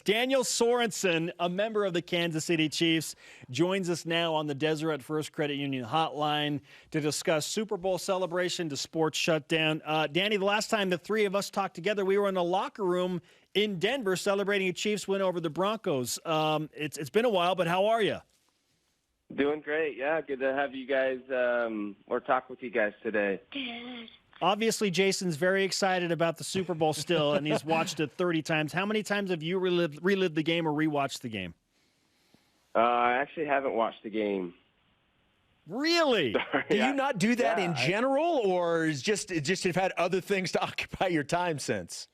Daniel Sorensen, a member of the Kansas City Chiefs, joins us now on the Deseret First Credit Union hotline to discuss Super Bowl celebration to sports shutdown. Danny, the last time the three of us talked together, we were in the locker room in Denver celebrating a Chiefs win over the Broncos. It's been a while, but how are you? Doing great. Yeah, good to have you guys or talk with you guys today. Obviously, Jason's very excited about the Super Bowl still, and he's watched it 30 times. How many times have you relived the game or rewatched the game? I actually haven't watched the game. Really? Sorry, Do you not do that in general, or is just you've had other things to occupy your time since?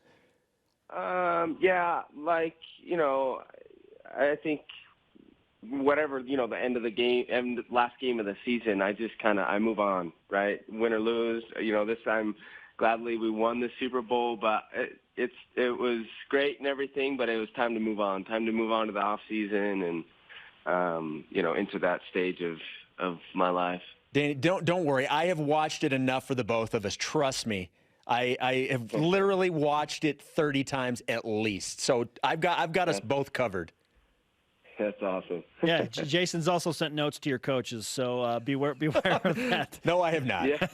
Yeah, like, I think whatever, the end of the game, last game of the season, I move on, right? Win or lose, this time gladly we won the Super Bowl, but it was great and everything, but it was time to move on to the off season and, into that stage of my life. Danny, don't worry. I have watched it enough for the both of us. Trust me. I have literally watched it 30 times at least. So I've got us both covered. That's awesome. Yeah, Jason's also sent notes to your coaches, so beware of that. No, I have not. Yeah.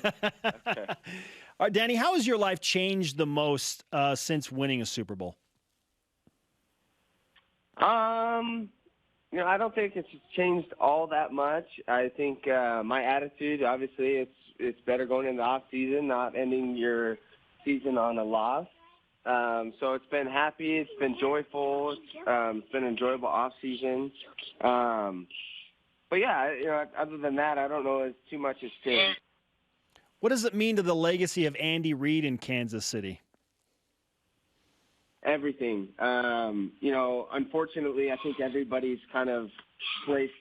Okay. All right, Danny, how has your life changed the most since winning a Super Bowl? I don't think it's changed all that much. I think my attitude, obviously, it's better going into the off season, not ending your season on a loss. So it's been happy. It's been joyful. It's been an enjoyable off season. But yeah, other than that, I don't know as too much has changed. What does it mean to the legacy of Andy Reid in Kansas City? Everything. Unfortunately, I think everybody's kind of placed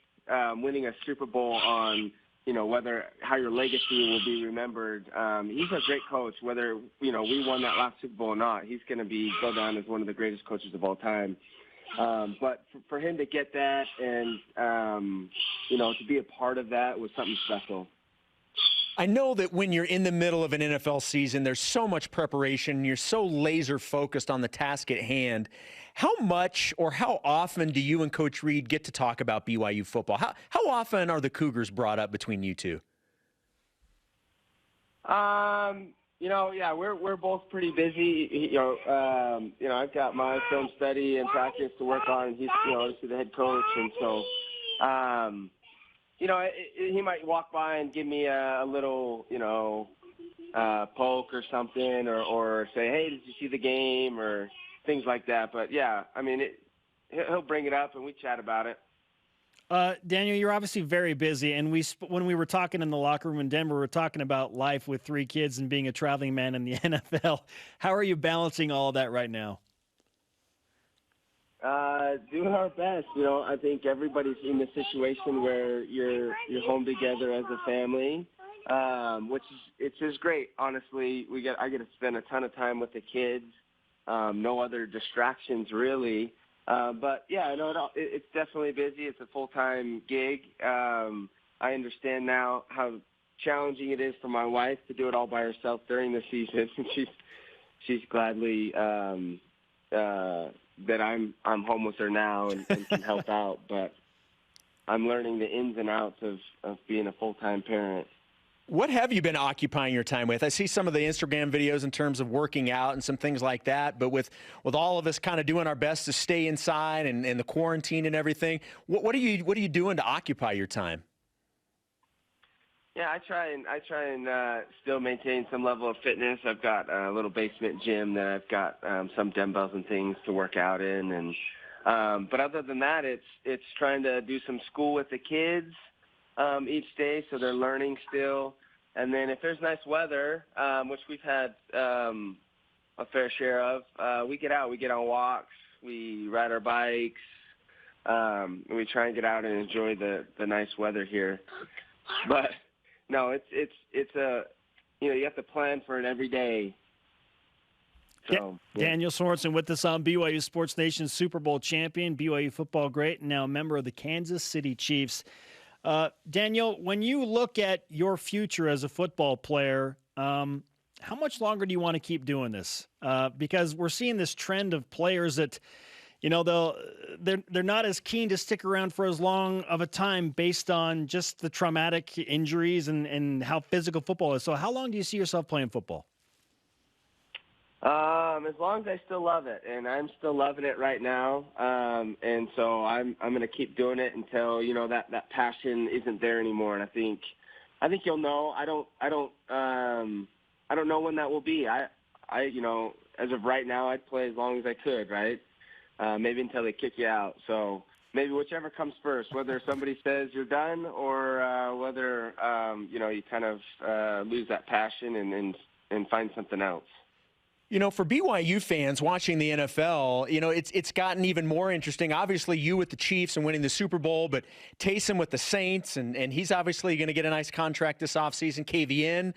winning a Super Bowl on, how your legacy will be remembered. He's a great coach. Whether, we won that last Super Bowl or not, he's going to go down as one of the greatest coaches of all time. But for him to get that and, to be a part of that was something special. I know that when you're in the middle of an NFL season, there's so much preparation. You're so laser focused on the task at hand. How much or how often do you and Coach Reid get to talk about BYU football? How often are the Cougars brought up between you two? Yeah, we're both pretty busy. I've got my film study and practice to work on, and he's, obviously the head coach, and so, he might walk by and give me a little, poke or something, or say, hey, did you see the game, or things like that. But, yeah, he'll bring it up, and we chat about it. Daniel, you're obviously very busy, and when we were talking in the locker room in Denver, we were talking about life with 3 kids and being a traveling man in the NFL. How are you balancing all of that right now? Doing our best. I think everybody's in the situation where you're home together as a family, which it's just great. Honestly, I get to spend a ton of time with the kids. No other distractions really. But yeah, it's definitely busy. It's a full-time gig. I understand now how challenging it is for my wife to do it all by herself during the season. She's gladly that I'm home with her now and can help out. But I'm learning the ins and outs of being a full-time parent. What have you been occupying your time with? I see some of the Instagram videos in terms of working out and some things like that, but with all of us kind of doing our best to stay inside and the quarantine and everything, what are you doing to occupy your time? Yeah, I try and still maintain some level of fitness. I've got a little basement gym that I've got some dumbbells and things to work out in, and but other than that, it's trying to do some school with the kids each day, so they're learning still. And then if there's nice weather, which we've had a fair share of, we get out. We get on walks. We ride our bikes. And we try and get out and enjoy the nice weather here. But no, it's a you have to plan for it every day. So, Daniel Sorensen with us on BYU Sports Nation's Super Bowl champion, BYU football great, and now a member of the Kansas City Chiefs. Daniel, when you look at your future as a football player, how much longer do you want to keep doing this? Because we're seeing this trend of players that, they're not as keen to stick around for as long of a time based on just the traumatic injuries and how physical football is. So how long do you see yourself playing football? As long as I still love it, and I'm still loving it right now. And so I'm going to keep doing it until, that passion isn't there anymore. And I think you'll know. I don't know when that will be. I as of right now, I'd play as long as I could, right? Maybe until they kick you out. So maybe whichever comes first, whether somebody says you're done or whether, you kind of lose that passion and find something else. For BYU fans watching the NFL, it's gotten even more interesting. Obviously, you with the Chiefs and winning the Super Bowl, but Taysom with the Saints, and he's obviously going to get a nice contract this offseason. KVN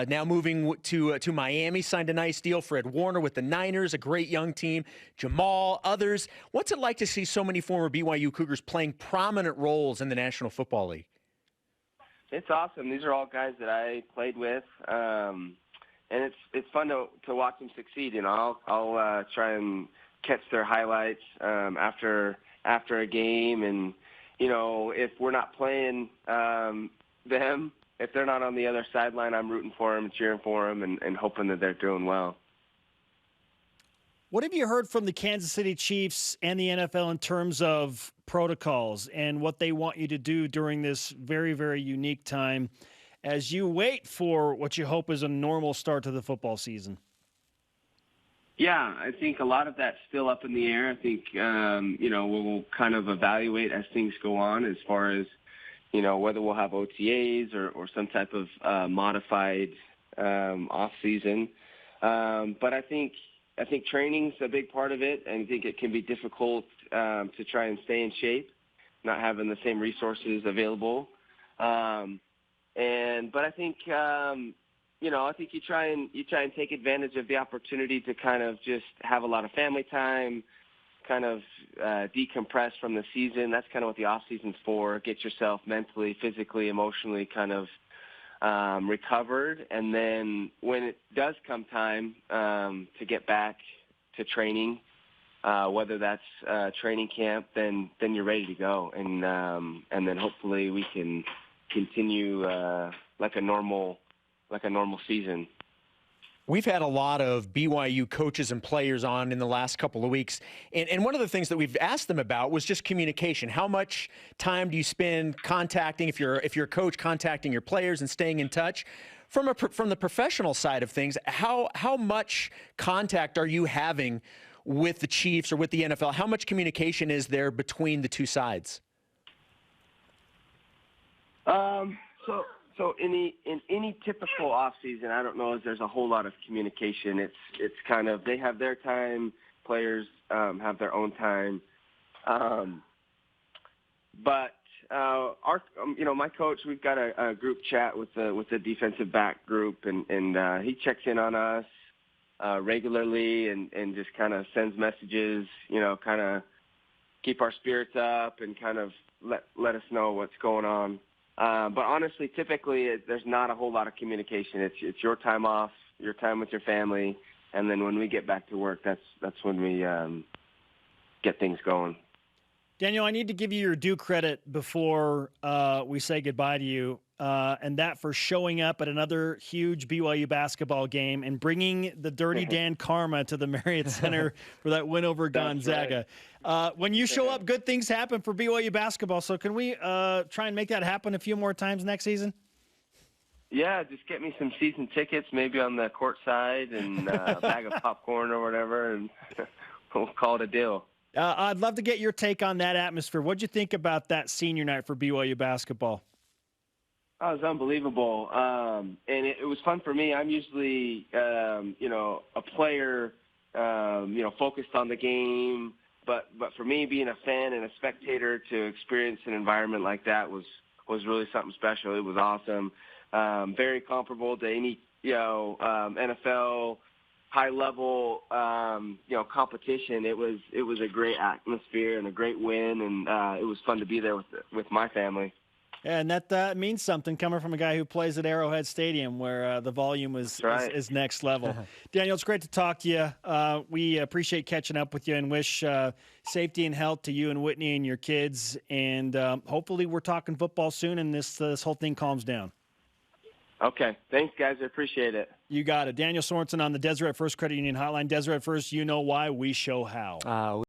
now moving to Miami, signed a nice deal. Fred Warner with the Niners, a great young team. Jamal, others. What's it like to see so many former BYU Cougars playing prominent roles in the National Football League? It's awesome. These are all guys that I played with. And it's fun to watch them succeed. I'll try and catch their highlights after a game, and if we're not playing them, if they're not on the other sideline, I'm rooting for them, cheering for them, and hoping that they're doing well. What have you heard from the Kansas City Chiefs and the NFL in terms of protocols and what they want you to do during this very, very unique time as you wait for what you hope is a normal start to the football season? Yeah, I think a lot of that's still up in the air. I think, we'll kind of evaluate as things go on as far as, whether we'll have OTAs or some type of modified off season. But I think training's a big part of it, and I think it can be difficult to try and stay in shape, not having the same resources available. But I think, I think you try and take advantage of the opportunity to kind of just have a lot of family time, kind of decompress from the season. That's kind of what the off season's for. Get yourself mentally, physically, emotionally kind of recovered. And then when it does come time to get back to training, whether that's training camp, then you're ready to go. And then hopefully we can continue like a normal season. We've had a lot of BYU coaches and players on in the last couple of weeks, and one of the things that we've asked them about was just communication. How much time do you spend contacting, if you're a coach, contacting your players and staying in touch? From the professional side of things, how much contact are you having with the Chiefs or with the NFL? How much communication is there between the two sides? So in any typical off season, I don't know if there's a whole lot of communication. It's kind of, they have their time, players have their own time. But my coach, we've got a group chat with the defensive back group, and he checks in on us regularly and just kind of sends messages, kind of keep our spirits up and kind of let us know what's going on. But honestly, typically there's not a whole lot of communication. It's your time off, your time with your family, and then when we get back to work, that's when we get things going. Daniel, I need to give you your due credit before we say goodbye to you, and that for showing up at another huge BYU basketball game and bringing the Dirty Dan karma to the Marriott Center for that win over Gonzaga. Right. When you show up, good things happen for BYU basketball. So can we try and make that happen a few more times next season? Yeah, just get me some season tickets, maybe on the court side, and a bag of popcorn or whatever, and we'll call it a deal. I'd love to get your take on that atmosphere. What'd you think about that senior night for BYU basketball? Oh, it was unbelievable. And it was fun for me. I'm usually, a player, focused on the game. But for me, being a fan and a spectator, to experience an environment like that was really something special. It was awesome. Very comparable to any, NFL high-level, competition. It was a great atmosphere and a great win, and it was fun to be there with my family. And that means something coming from a guy who plays at Arrowhead Stadium, where the volume is next level. Daniel, it's great to talk to you. We appreciate catching up with you and wish safety and health to you and Whitney and your kids. And hopefully we're talking football soon and this whole thing calms down. Okay. Thanks, guys. I appreciate it. You got it. Daniel Sorensen on the Deseret First Credit Union Hotline. Deseret First, you know why, we show how.